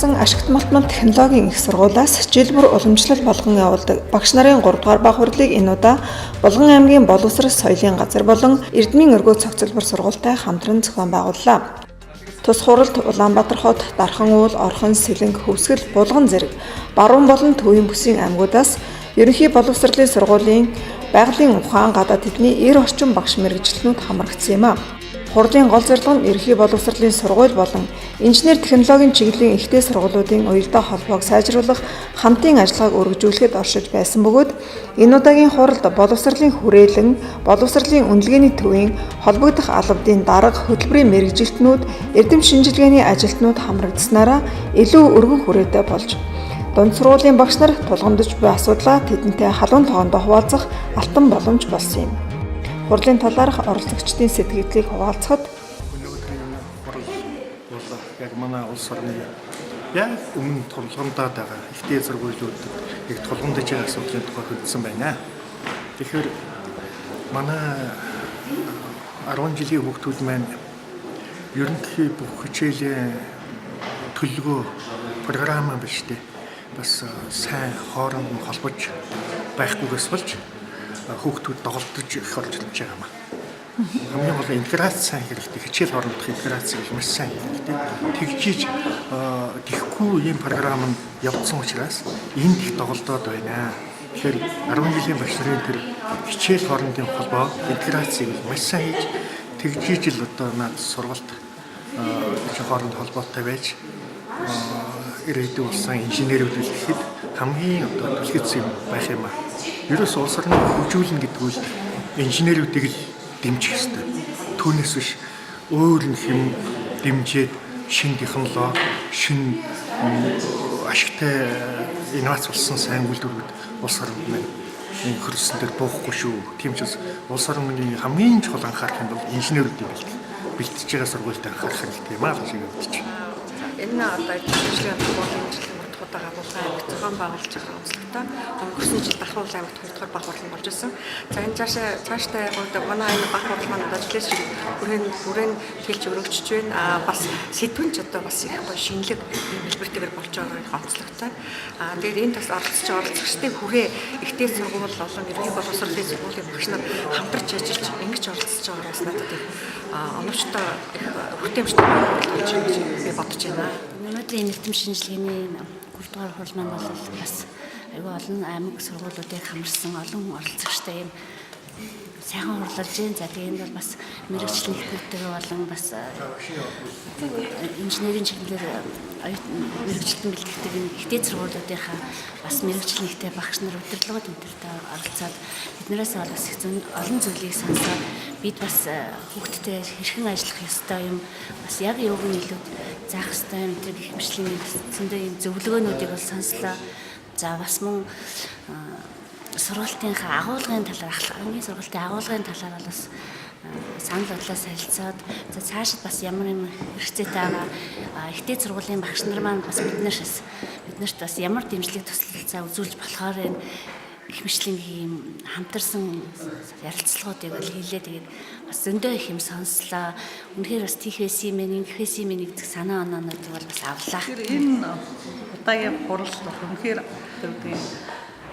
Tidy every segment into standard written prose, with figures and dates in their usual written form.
байгуулсан ашигт малтмал технологийн их сургуулиас жил бүр уламжлал болгон явуулдаг багш нарын 3 дугаар баг хурлыг энэ удаа Булган аймгийн боловсрол соёлын газар болон Эрдмийн өргөө цогцлбор сургуультай хамтран зохион байгууллаа. Тус хуралд Улаанбаатар хот, Дархан уул, Орхон, Сэлэнг, Хөвсгөл, Булган зэрэг баруун болон төвийн бүсийн аймагуудаас ерөнхий боловсролын сургуулийн байгалийн ухаан гадаад тэдний 90 орчим багш мэргэжилтнүүд хамрагдсан юм а. Хурлын гол зорилго нь ерөнхий боловсролын сургууль болон инженер технологийн чиглэлийн ихтэй сургуулиудын уялдаа холбоог сайжруулах хамтын ажиллагааг өргөжүүлэхэд оршиж байсан бөгөөд энэ удаагийн хуралд боловсролын хүрээлэн, боловсролын үнэлгээний төвийн холбогдох албадын дарга хөтөлбөрийн мэргэжилтнүүд, эрдэм шинжилгээний ажилтнууд хамрагдсанаараа илүү өргөн хүрээтэй болж дунд сургуулийн багш нар тулгамдж буй асуудлаа тэдэнтэй халуун тогоондоо хуваалцах алтан боломж болсон юм. Хурлын талаарх оролцогчдын сэтгэлдлийг хуваалцахад өнөөдрийн хурал бол яг манай улс орны яг өмнө тулгамдаад байгаа ихтэй сургуулиудад яг тулгамдж байгаа асуудлын тухай хөдөлсөн байна. Тэгэхээр манай 10 жилийн хүүхдүүд маань ерөнхий бүх хичээлийн төлөвлөгөө програм биш үү? Бас сайн хооронд нь холбож байхгүйгээс болж хүүхдүүд доголдож их орж ирж байгаа юм. Хамгийн гол интеграц сайн хэрэгтэй, хичээл хоорондох интеграц маш сайн хэрэгтэй. Тэгжиж тэхгүй ийм програм нь явагдсан учраас энд их доголдоод байна. Тэгэхээр 10 жилийн багш нарын тэр хичээл хоорондын холбоо, интеграцийг маш сайн хийж тэгжиж л одоо наад сургалт хооронд холбоотой байж ирээдүйн улсын инженерүүд ихэд хамгийн одоо түлхэц юм байх юм аа. Ерөөс улс орныг хөгжүүлнэ гэдэг үл инженерүүдийг л дэмжих ёстой. Түүнээс биш өөр нэг юм дэмжиж шин технологи, шин ашигтай инновац болсон сайн үйлдвэрүүд улс орнд маань хөрсөн дээр буухгүй шүү. Тийм ч бас улс орны хамгийн чухал анхаарах юм бол инженерүүдийг бэлтжиж байгаа сургуультай анхаарах хэрэгтэй юм аа гэж бодчих. Энэ одоо ажлын утгуудаа агуулгын аймагт зохион байгуулж байгаа онцлогтой өнгөрсөн жил Дархан аймагт 2 дугаар баг хурлын болж ирсэн. За энэ цаашдаа манай энэ баг хурл маань ажлаас хүрээнд тэлж өргөжж байна. Бас сэдвэн ч одоо бас их гоё шинэлэг хэлбэртэйгээр болж байгааг онцлогтой. Тэгээд энэ бас оролцогчдын хүрээ ихтэй сургууль болон ерөнхий боловсролын сургуулийн багш нар хамтарч ажиллаж ингэж оролцож байгаагаас надад их оновчтой их хүртээмжтэй болж байна гэж би бодож байна. Өнөөдрийн эрдэм шинжилгээний 3 дугаар хурал маань бол бас аюул олон аймаг сургуулиудыг хамарсан олон оролцогчтой юм сайхан хурлаж байна. За тэгээд энэ бол бас мэрэгчлэн хэлбэртэйгээ болон бас инженерийн чиглэлээр мэрэгчлэн бэлтгэдэг ихтэй сургуулиудынхаа бас мэрэгчлэн ихтэй багш нар удирдлагын тэмдэгтээ оролцоод биднээс бас их олон зүйлийг сонсоод бид бас хүүхдтэй хэрхэн ажиллах ёстой юм бас яг юуг нь илүү заах ёстой юм тэр гэх мэтлийн зөндөө юм зөвлөгөөнүүдийг бол сонслоо. За бас мөн сургалтынхаа агуулгын талаар ангийн сургалтын агуулгын талаар бол бас санал бодлоо солилцоод за цаашид бас ямар юм хэрэгцээтэй байгаа ихтэй сургуулийн багш нар маань бас биднэрт бас ямар дэмжлэг туслалцаа үзүүлж болохоор энэ гэх мэтлийн ийм хамтарсан ярилцлагуудыг бол хийлээ. Тэгээд бас зөндөө их юм сонслоо. Үнэхээр бас тийх байсан юм нэг санаа оноонууд бол бас авлаа. Энэ удаагийн хурал үнэхээр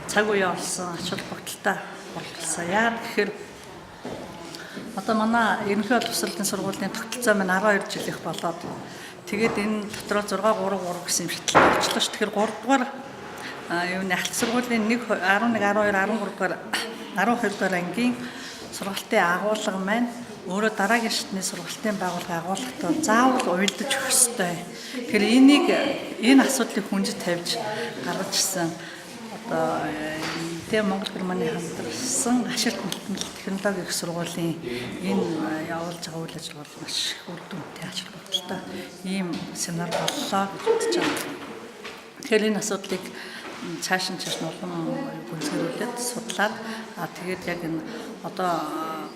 цаг үе болсон ач холбогдолтой болсон. Яа тэгэхээр одоо манай ерөнхий боловсролын сургуулийн тогтолцоо маань 12 жил их болоод тэгээд энэ дотроо 633 гэсэн шийдэл болчихлоо ш. Тэгэхээр 3 дугаар юуны ахлах сургуулийн 1 11 12 13 дугаар 12 дугаар ангийн сургалтын агуулга маань өөрөө дараагийн шатны сургалтын байгууллагын агуулгатай заавал уялдаж өгөх ёстой. Тэгэхээр энэ асуудлыг хүнжид тавьж гаргаж ирсэн одоо Монгол Германы хамтарсан ашигт малтмал технологийн их сургуулийн энэ явуулж байгаа үйл ажиллагаа маш үр дүнтэй ач холбогдолтой ийм семинар боллоо гэж бодож байна. Тэгэхээр энэ асуудлыг цааш нь улам гүнзгийрүүлээд судлаад тэгээд яг энэ одоо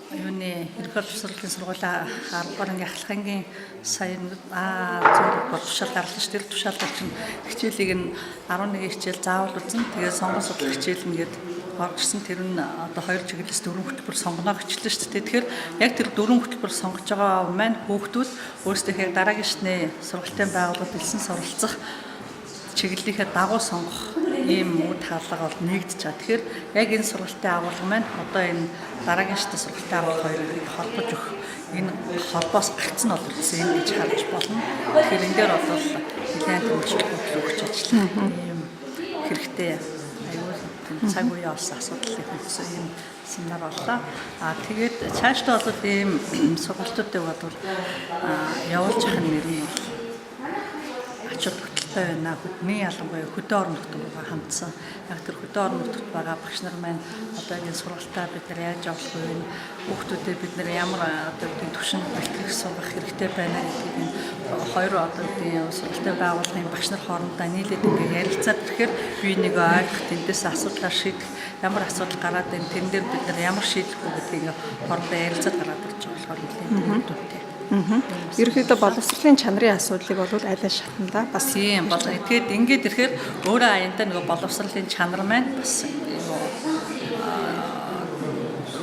юуны ерөнхий боловсролын сургуулийн 10 дугаар ангийн ахлах ангийн сая тушаал гарлаа шүү дээ. Тушаалд чинь хичээлийг нь 11 хичээл заавал үзэн тэгээд сонгон судлах хичээл нэгээд оржсэн тэр нь одоо 2 чиглэлээс 4 хөтөлбөр сонгоно гэчлээ шүү дээ. Тэгэхээр яг тэр 4 хөтөлбөр сонгож байгаа маань хүүхдүүд өөрсдөө дараагийн шатны сургалтын байгууллагад элсэн суралцах чиглэлийнхээ дагуу сонгох ийм үр хаалга бол нэгдэж байгаа. Тэгэхээр яг энэ сургалтын агуулга маань одоо энэ дараагийн шатны сургалтын агуулга хоёрыг холбож өгөх энэ холбоос гагцсан бол үгүй энэ гэж харж болно. Тэгэхээр энэ дээр бол нэлээд төвчлөлт өгч ажиллах ийм хэрэгтэй аюул цаг үеийн олсон асуудлыг хүнсэн ийм семинар боллоо. Тэгээд цаашдаа бол ийм сургалтуудыг бол явуулж явах нь нэр нь ач холбогдолтой байна. Хөдний ялангуяа хөдөө орон нутгаар хандсан. Яг тэр хөдөө орон нутагт байгаа багш нар маань одоо энэ сургалтаа бид нар яаж явуулах вэ? Хүүхдүүдэд бид нар ямар одоо тийм төвшин бэлтгэх сургах хэрэгтэй байна гэдгийг энэ хоёр одоо тийм сургалтын байгууллагын багш нар хоорондоо нийлээд ингээ ярилцаад ирэхээр бие нэг ойлгох, тэндээс асуудлаа шийдэх, ямар асуудал гараад байна, тэн дээр бид нар ямар шийдэх вэ гэдгийг хоорондоо ярилцаад гараад ирж байгаа болохоор нэлээд төвтэй. Ерөнхийдөө боловсролын чанарын асуудлыг бол аль шатндаа бас тийм бол тэгээд ингээд ирэхээр өөрөө аяндаа нөгөө боловсролын чанар маань бас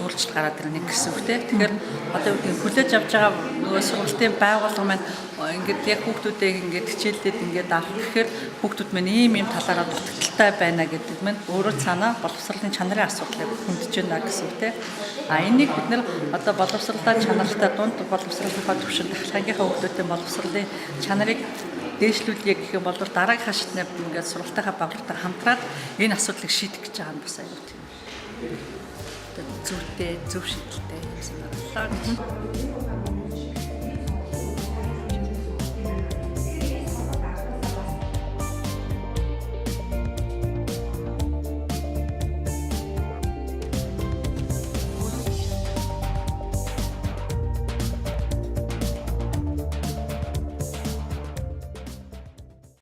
өөрчлөлт гараад ирнэ гэсэн үг тийм. Тэгэхээр одоо үгүй хүлээж авч байгаа нөгөө сургалтын байгууллага маань ингээд яг хүүхдүүдээ ингээд хичээлдээд ингээд авах гэхээр хүүхдүүд маань ийм талаараа дутагдaltaй байна гэдэг маань өөрөө цаанаа боловсролын чанарын асуудлыг хөндөж байна гэсэн үг тийм. Энийг бид нэр одоо боловсролтой чанартай дунд боловсролынхаа төвшин дахлагийнхаа хүүхдүүдийн боловсролын чанарыг дээшлүүлье гэх юм бол дараагийн шатны ингээд сургалтынхаа байгууллагатай хамтраад энэ асуудлыг шийдэх гэж байгаа юм бас аюул тийм. Зөв шийдэлтэй юм санагдалаа.